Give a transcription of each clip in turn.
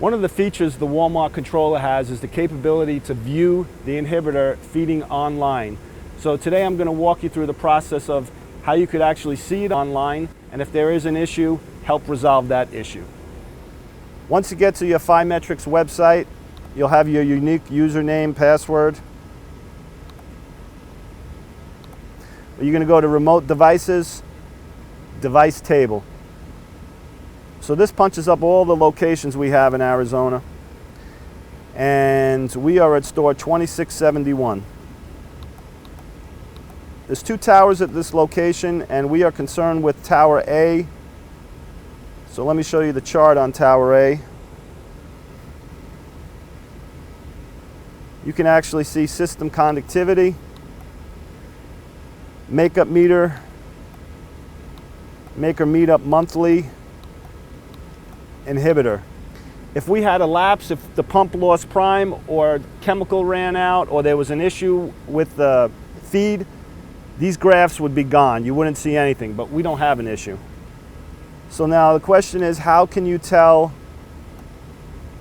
One of the features the Walmart controller has is the capability to view the inhibitor feeding online. So today I'm going to walk you through the process of how you could actually see it online, and if there is an issue, help resolve that issue. Once you get to your Phimetrics website, you'll have your unique username, password. You're going to go to Remote Devices, Device Table. So this punches up all the locations we have in Arizona. And we are at store 2671. There's 2 towers at this location, and we are concerned with Tower A. So let me show you the chart on Tower A. You can actually see system conductivity, makeup meter, maker meetup monthly, inhibitor. If we had a lapse, if the pump lost prime or chemical ran out or there was an issue with the feed, these graphs would be gone. You wouldn't see anything, but we don't have an issue. So now the question is, how can you tell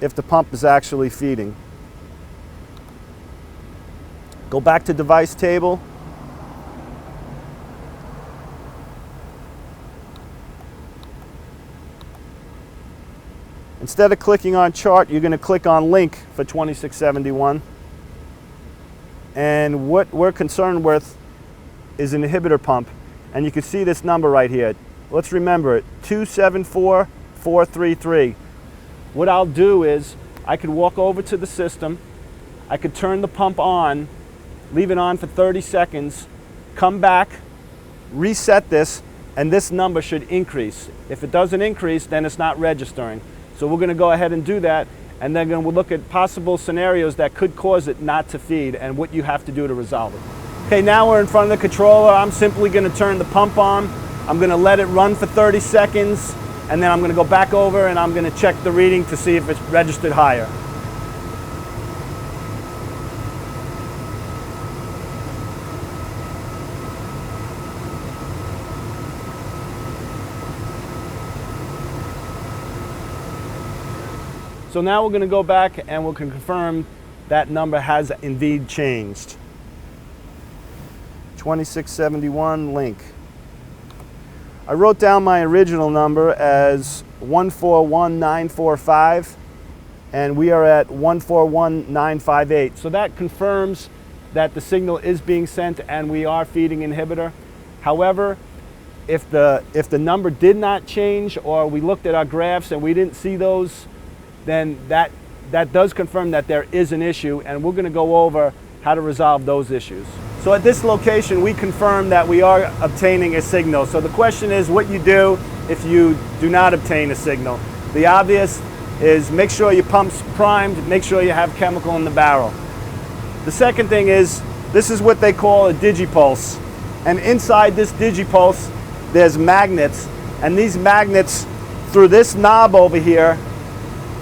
if the pump is actually feeding? Go back to device table. Instead of clicking on chart, you're going to click on link for 2671. And what we're concerned with is an inhibitor pump. And you can see this number right here. Let's remember it, 274433. What I'll do is I could walk over to the system, I could turn the pump on, leave it on for 30 seconds, come back, reset this, and this number should increase. If it doesn't increase, then it's not registering. So we're going to go ahead and do that, and then we'll look at possible scenarios that could cause it not to feed and what you have to do to resolve it. Okay, now we're in front of the controller. I'm simply going to turn the pump on. I'm going to let it run for 30 seconds, and then I'm going to go back over and I'm going to check the reading to see if it's registered higher. So now we're going to go back and we'll confirm that number has indeed changed. 2671 link. I wrote down my original number as 141945, and we are at 141958. So that confirms that the signal is being sent and we are feeding inhibitor. However, if the number did not change, or we looked at our graphs and we didn't see those, then that does confirm that there is an issue, and we're going to go over how to resolve those issues. So at this location, we confirm that we are obtaining a signal. So the question is what you do if you do not obtain a signal. The obvious is make sure your pump's primed, make sure you have chemical in the barrel. The second thing is, this is what they call a Digi-Pulse. And inside this Digi-Pulse, there's magnets, and these magnets, through this knob over here,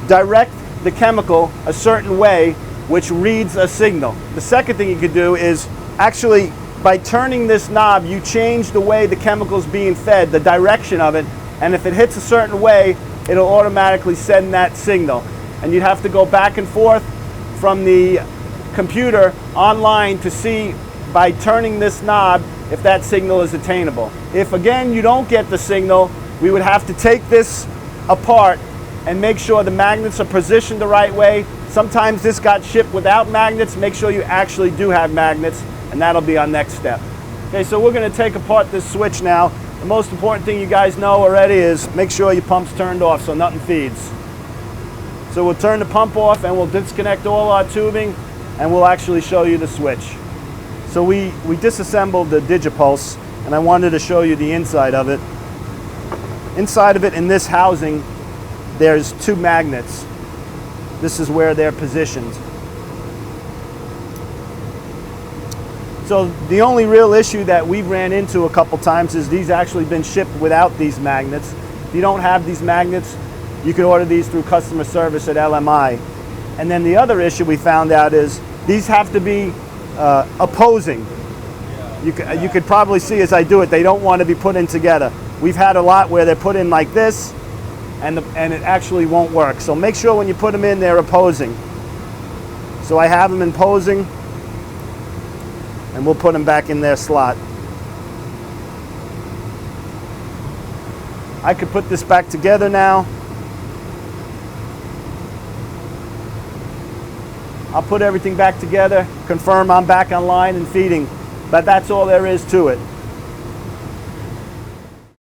direct the chemical a certain way, which reads a signal. The second thing you could do is actually, by turning this knob, you change the way the chemical's being fed, the direction of it, and if it hits a certain way, it'll automatically send that signal. And you'd have to go back and forth from the computer online to see, by turning this knob, if that signal is attainable. If again you don't get the signal, we would have to take this apart and make sure the magnets are positioned the right way. Sometimes this got shipped without magnets. Make sure you actually do have magnets, and that'll be our next step. Okay, so we're going to take apart this switch now. The most important thing you guys know already is make sure your pump's turned off so nothing feeds. So we'll turn the pump off and we'll disconnect all our tubing, and we'll actually show you the switch. So we disassembled the Digi-Pulse, and I wanted to show you the inside of it. Inside of it, in this housing, there's 2 magnets. This is where they're positioned. So the only real issue that we've ran into a couple times is these actually been shipped without these magnets. If you don't have these magnets, you can order these through customer service at LMI. And then the other issue we found out is these have to be opposing. You could probably see as I do it, they don't want to be put in together. We've had a lot where they're put in like this, and it actually won't work. So make sure when you put them in, they're opposing. So I have them opposing, and we'll put them back in their slot. I could put this back together now. I'll put everything back together, confirm I'm back online and feeding, but that's all there is to it.